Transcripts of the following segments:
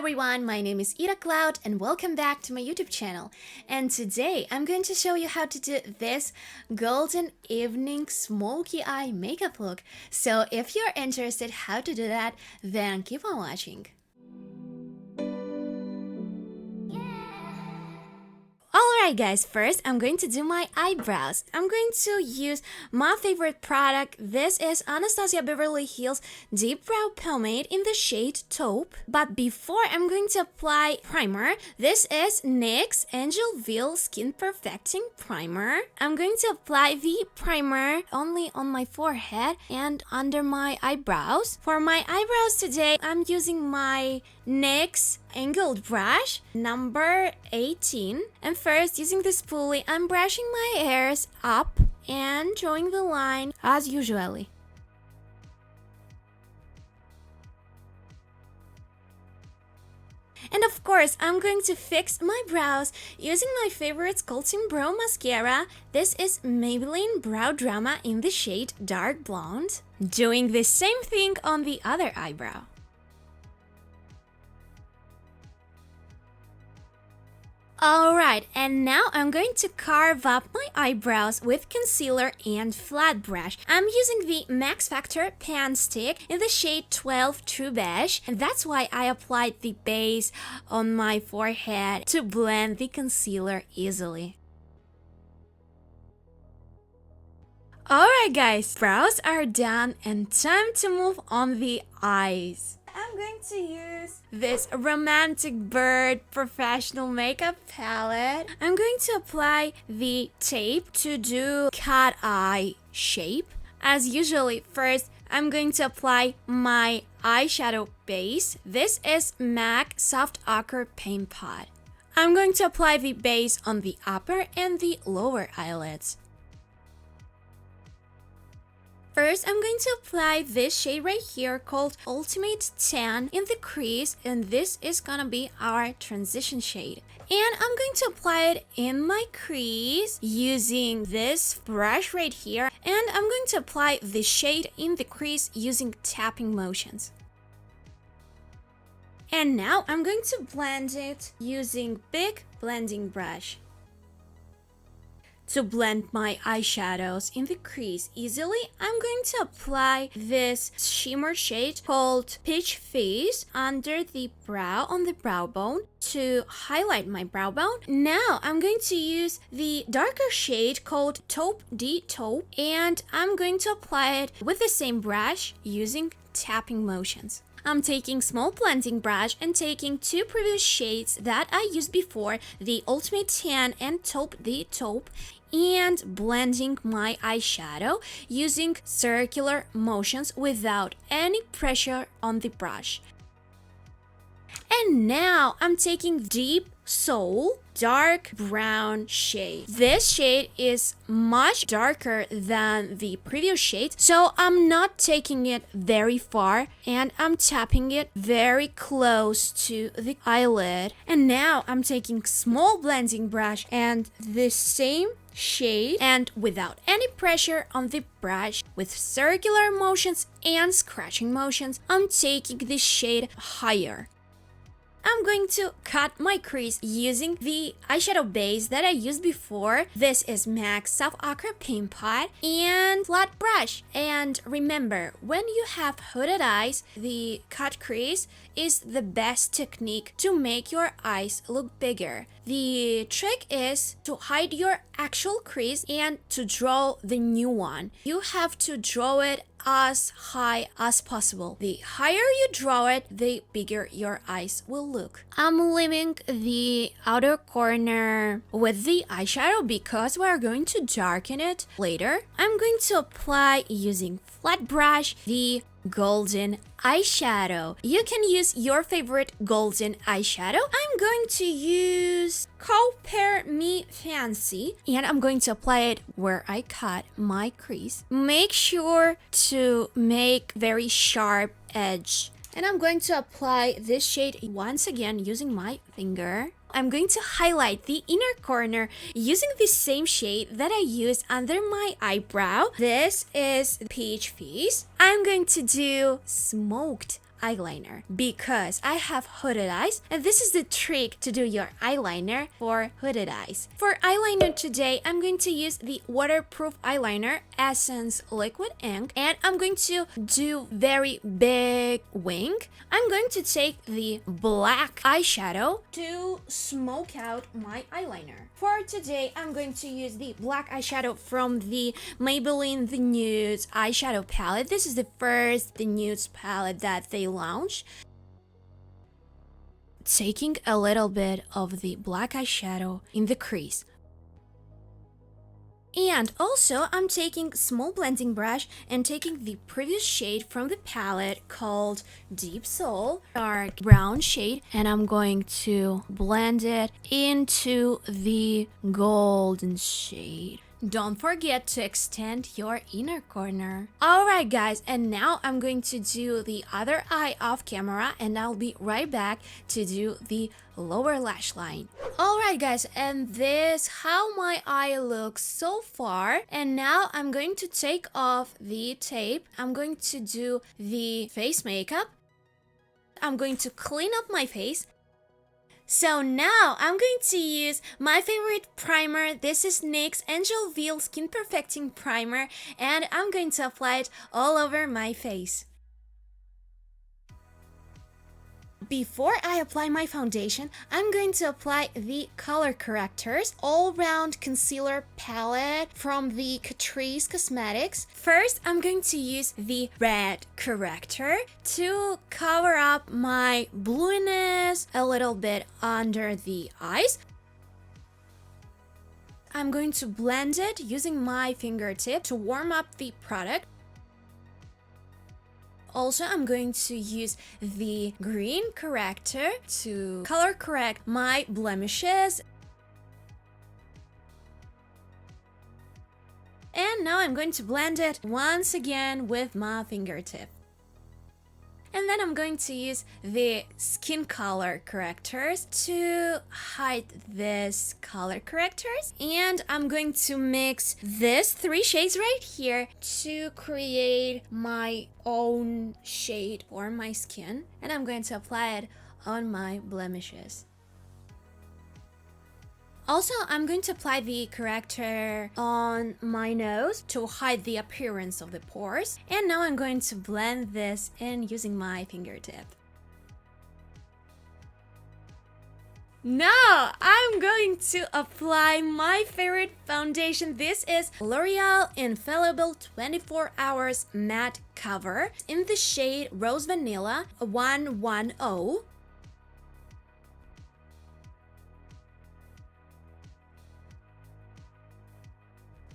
everyone, my name is Ida Cloud and welcome back to my YouTube channel. And today I'm going to show you how to do this golden evening smoky eye makeup look. So if you're interested how to do that, then keep on watching. Alright guys, first I'm going to do my eyebrows. I'm going to use my favorite product. This is Anastasia Beverly Hills Deep Brow Pomade in the shade Taupe. But before I'm going to apply primer, this is NYX Angel Veil Skin Perfecting Primer. I'm going to apply the primer only on my forehead and under my eyebrows. For my eyebrows today, I'm using my NYX angled brush number 18, and first using the spoolie I'm brushing my hairs up and drawing the line as usually. And of course, I'm going to fix my brows using my favorite Sculpting Brow Mascara. This is Maybelline Brow Drama in the shade Dark Blonde. Doing the same thing on the other eyebrow. Alright, and now I'm going to carve up my eyebrows with concealer and flat brush. I'm using the Max Factor Pan Stick in the shade 12 True Beige, and that's why I applied the base on my forehead to blend the concealer easily. Alright guys, brows are done and time to move on the eyes. I'm going to use this Romantic Bird Professional Makeup Palette. I'm going to apply the tape to do cat eye shape. As usually, first I'm going to apply my eyeshadow base. This is MAC Soft Ochre Paint Pot. I'm going to apply the base on the upper and the lower eyelids. First, I'm going to apply this shade right here called Ultimate Tan in the crease, and this is gonna be our transition shade. And I'm going to apply it in my crease using this brush right here, and I'm going to apply the shade in the crease using tapping motions. And now I'm going to blend it using big blending brush. To blend my eyeshadows in the crease easily, I'm going to apply this shimmer shade called Peach Fizz under the brow on the brow bone to highlight my brow bone. Now I'm going to use the darker shade called Taupe de Taupe, and I'm going to apply it with the same brush using tapping motions. I'm taking small blending brush and taking two previous shades that I used before, the Ultimate Tan and Taupe de Taupe, and blending my eyeshadow using circular motions without any pressure on the brush. And now I'm taking Deep Soul dark brown shade. This shade is much darker than the previous shade, so I'm not taking it very far and I'm tapping it very close to the eyelid. And now I'm taking small blending brush and the same shade, and without any pressure on the brush, with circular motions and scratching motions, I'm taking this shade higher. I'm going to cut my crease using the eyeshadow base that I used before. This is MAC Soft Ochre Paint Pot and flat brush. And remember, when you have hooded eyes, the cut crease is the best technique to make your eyes look bigger. The trick is to hide your actual crease and to draw the new one. You have to draw it as high as possible. The higher you draw it, the bigger your eyes will look. I'm leaving the outer corner with the eyeshadow because we're going to darken it later. I'm going to apply using flat brush the golden eyeshadow. You can use your favorite golden eyeshadow. I'm going to use Cowper Me Fancy, and I'm going to apply it where I cut my crease. Make sure to make very sharp edge. And I'm going to apply this shade once again using my finger. I'm going to highlight the inner corner using the same shade that I used under my eyebrow. This is Peach Fizz. I'm going to do Smoked eyeliner because I have hooded eyes, and this is the trick to do your eyeliner for hooded eyes. For eyeliner today, I'm going to use the waterproof eyeliner Essence Liquid Ink, and I'm going to do very big wing. I'm going to take the black eyeshadow to smoke out my eyeliner. For today, I'm going to use the black eyeshadow from the Maybelline The Nudes eyeshadow palette. This is the first The Nudes palette that they launched. Taking a little bit of the black eyeshadow in the crease. And also, I'm taking small blending brush and taking the previous shade from the palette called Deep Soul, dark brown shade, and I'm going to blend it into the golden shade. Don't forget to extend your inner corner. Alright guys, and now I'm going to do the other eye off camera, and I'll be right back to do the lower lash line. Alright guys, and this how my eye looks so far. And now I'm going to take off the tape. I'm going to do the face makeup. I'm going to clean up my face. So now I'm going to use my favorite primer. This is NYX Angel Veil Skin Perfecting Primer, and I'm going to apply it all over my face. Before I apply my foundation, I'm going to apply the color correctors all-round concealer palette from the Catrice Cosmetics. First, I'm going to use the red corrector to cover up my blueness a little bit under the eyes. I'm going to blend it using my fingertip to warm up the product. Also, I'm going to use the green corrector to color correct my blemishes. And now I'm going to blend it once again with my fingertip. And then I'm going to use the skin color correctors to hide this color correctors. And I'm going to mix these three shades right here to create my own shade for my skin. And I'm going to apply it on my blemishes. Also, I'm going to apply the corrector on my nose to hide the appearance of the pores. And now I'm going to blend this in using my fingertip. Now, I'm going to apply my favorite foundation. This is L'Oreal Infallible 24 Hours Matte Cover in the shade Rose Vanilla 110.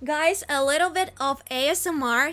Guys, a little bit of ASMR.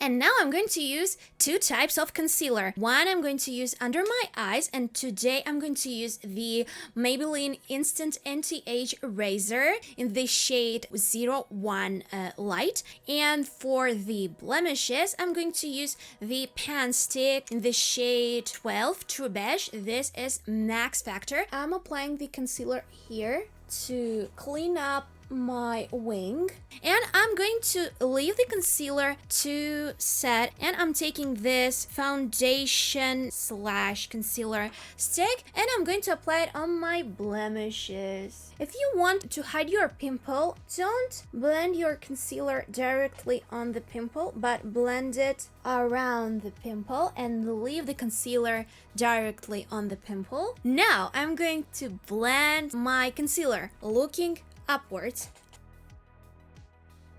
And now I'm going to use two types of concealer. One I'm going to use under my eyes, and today I'm going to use the Maybelline Instant Anti-Age Eraser in the shade 01 Light. And for the blemishes, I'm going to use the pan stick in the shade 12 True Beige. This is Max Factor. I'm applying the concealer here to clean up my wing, and I'm going to leave the concealer to set, and I'm taking this foundation slash concealer stick and I'm going to apply it on my blemishes. If you want to hide your pimple, don't blend your concealer directly on the pimple, but blend it around the pimple and leave the concealer directly on the pimple. Now I'm going to blend my concealer looking upwards.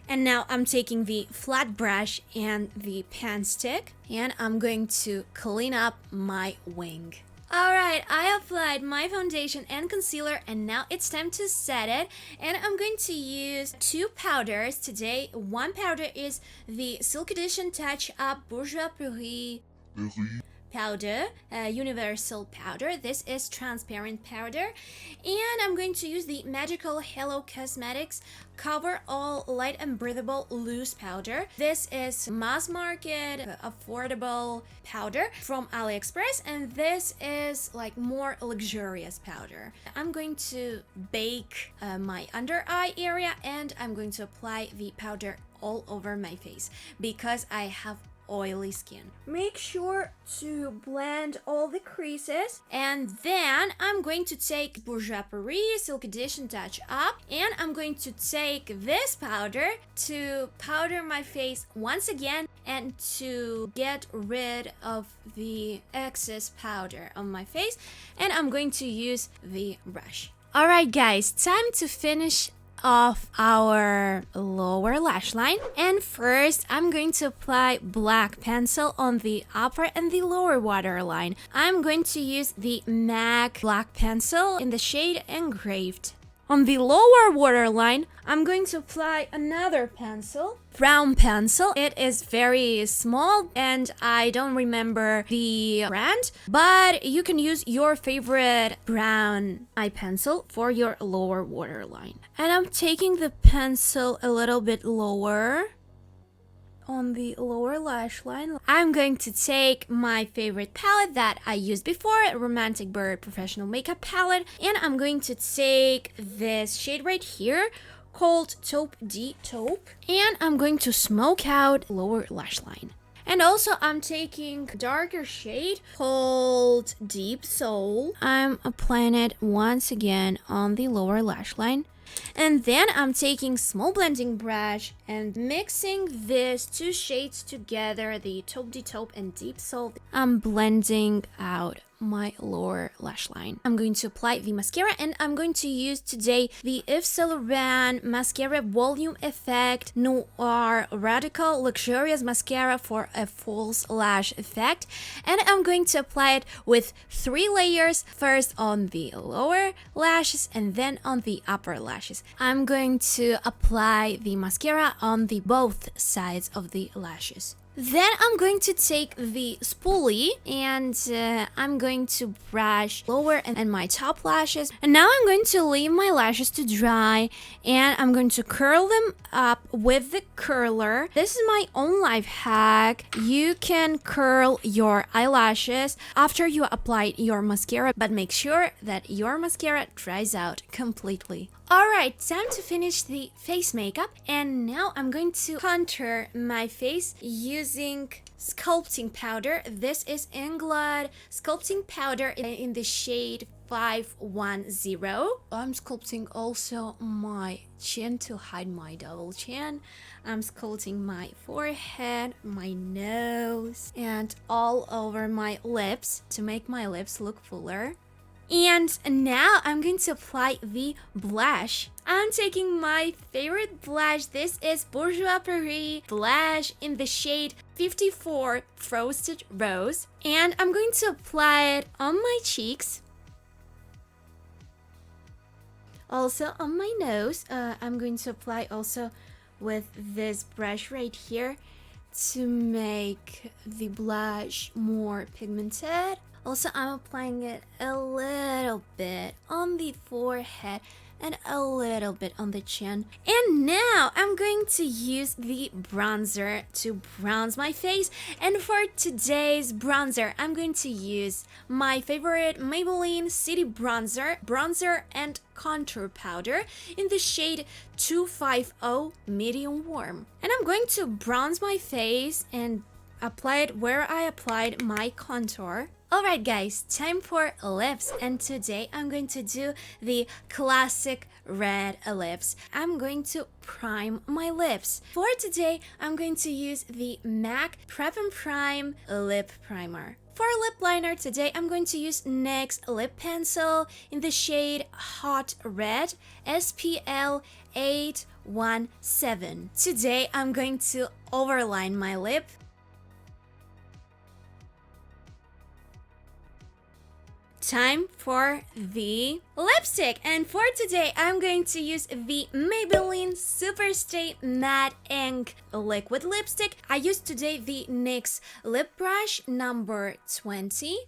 And now I'm taking the flat brush and the pan stick, and I'm going to clean up my wing. Alright, I applied my foundation and concealer, and now it's time to set it. And I'm going to use two powders today. One powder is the Silk Edition Touch Up Bourjois Paris powder, universal powder. This is transparent powder, and I'm going to use the Magical Hello Cosmetics Cover All Light and Breathable Loose Powder. This is mass market affordable powder from AliExpress, and this is like more luxurious powder. I'm going to bake my under eye area, and I'm going to apply the powder all over my face because I have oily skin. Make sure to blend all the creases, and then I'm going to take Bourjois Paris Silk Edition Touch Up, and I'm going to take this powder to powder my face once again and to get rid of the excess powder on my face, and I'm going to use the brush. Alright guys, time to finish off our lower lash line, and first I'm going to apply black pencil on the upper and the lower waterline. I'm going to use the MAC black pencil in the shade Engraved. On the lower waterline, I'm going to apply another pencil, brown pencil. It is very small and I don't remember the brand, but you can use your favorite brown eye pencil for your lower waterline. And I'm taking the pencil a little bit lower on the lower lash line. I'm going to take my favorite palette that I used before, Romantic Bird Professional Makeup Palette, and I'm going to take this shade right here called Taupe de Taupe, and I'm going to smoke out lower lash line. And also I'm taking a darker shade called Deep Soul. I'm applying it once again on the lower lash line. And then I'm taking small blending brush and mixing these two shades together, the Taupe de Taupe and Deep Soul. I'm blending out my lower lash line. I'm going to apply the mascara, and I'm going to use today the Yves Saint Laurent Mascara Volume Effect Noir Radical Luxurious Mascara for a false lash effect. And I'm going to apply it with 3 layers, first on the lower lashes and then on the upper lashes. I'm going to apply the mascara on the both sides of the lashes. Then I'm going to take the spoolie and I'm going to brush lower and my top lashes. And now I'm going to leave my lashes to dry and I'm going to curl them up with the curler. This is my own life hack. You can curl your eyelashes after you apply your mascara, but make sure that your mascara dries out completely. Alright, time to finish the face makeup, and now I'm going to contour my face using sculpting powder. This is Inglot sculpting powder in the shade 510. I'm sculpting also my chin to hide my double chin. I'm sculpting my forehead, my nose, and all over my lips to make my lips look fuller. And now I'm going to apply the blush. I'm taking my favorite blush. This is Bourjois Paris blush in the shade 54 Frosted Rose. And I'm going to apply it on my cheeks. Also on my nose. I'm going to apply also with this brush right here to make the blush more pigmented. Also, I'm applying it a little bit on the forehead and a little bit on the chin. And now I'm going to use the bronzer to bronze my face. And for today's bronzer, I'm going to use my favorite Maybelline City Bronzer and Contour Powder in the shade 250 Medium Warm. And I'm going to bronze my face and apply it where I applied my contour. Alright guys, time for lips, and today I'm going to do the classic red lips. I'm going to prime my lips. For today, I'm going to use the MAC Prep and Prime Lip Primer. For lip liner today, I'm going to use NYX Lip Pencil in the shade Hot Red SPL 817. Today, I'm going to overline my lip. Time for the lipstick, and for today I'm going to use the Maybelline Superstay Matte Ink Liquid Lipstick. I used today the NYX Lip Brush number 20.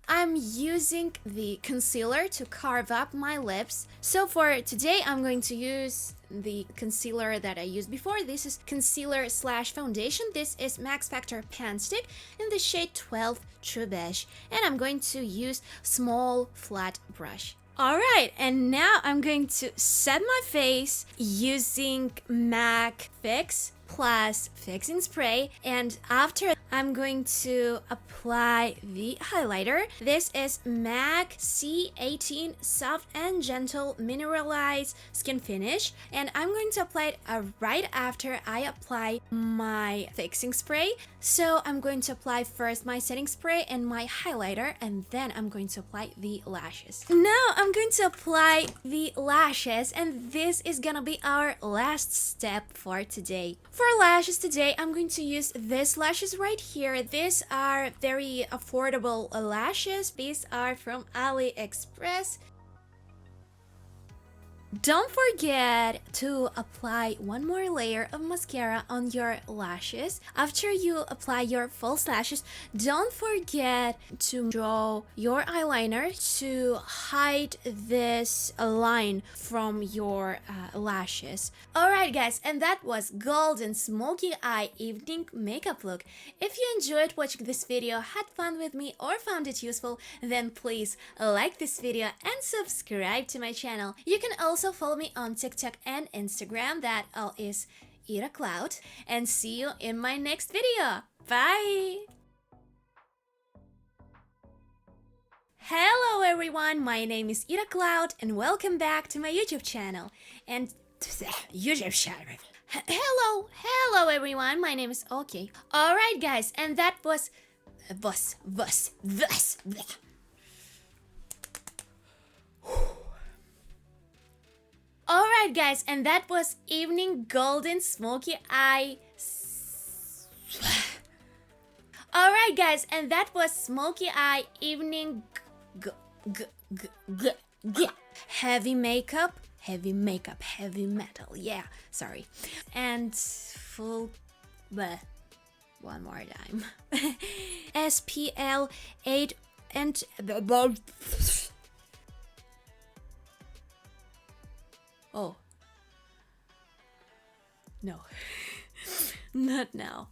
I'm using the concealer to carve up my lips. So for today, I'm going to use the concealer that I used before. This is concealer slash foundation. This is Max Factor Pan Stick in the shade 12 True Beige. And I'm going to use small flat brush. Alright, and now I'm going to set my face using MAC Fix plus fixing spray, and after I'm going to apply the highlighter. This is MAC C18 Soft and Gentle Mineralized Skin Finish, and I'm going to apply it right after I apply my fixing spray. So I'm going to apply first my setting spray and my highlighter, and then I'm going to apply the lashes. Now I'm going to apply the lashes, and this is gonna be our last step for today. For lashes today, I'm going to use these lashes right here. These are very affordable lashes. These are from AliExpress. Don't forget to apply one more layer of mascara on your lashes. After you apply your false lashes, don't forget to draw your eyeliner to hide this line from your lashes. Alright guys, and that was golden smoky eye evening makeup look. If you enjoyed watching this video, had fun with me, or found it useful, then please like this video and subscribe to my channel. You can also follow me on TikTok and Instagram. That all is Ira Cloud, and see you in my next video. Bye! Hello everyone, my name is Ira Cloud and welcome back to my YouTube channel. And YouTube channel. Hello everyone, my name is Okay. Alright guys, and that was Alright guys, and that was evening golden smoky eye. Alright guys, and that was smoky eye evening heavy makeup, heavy metal, yeah, sorry. And full one more time. SPL 8 and oh no. Not now.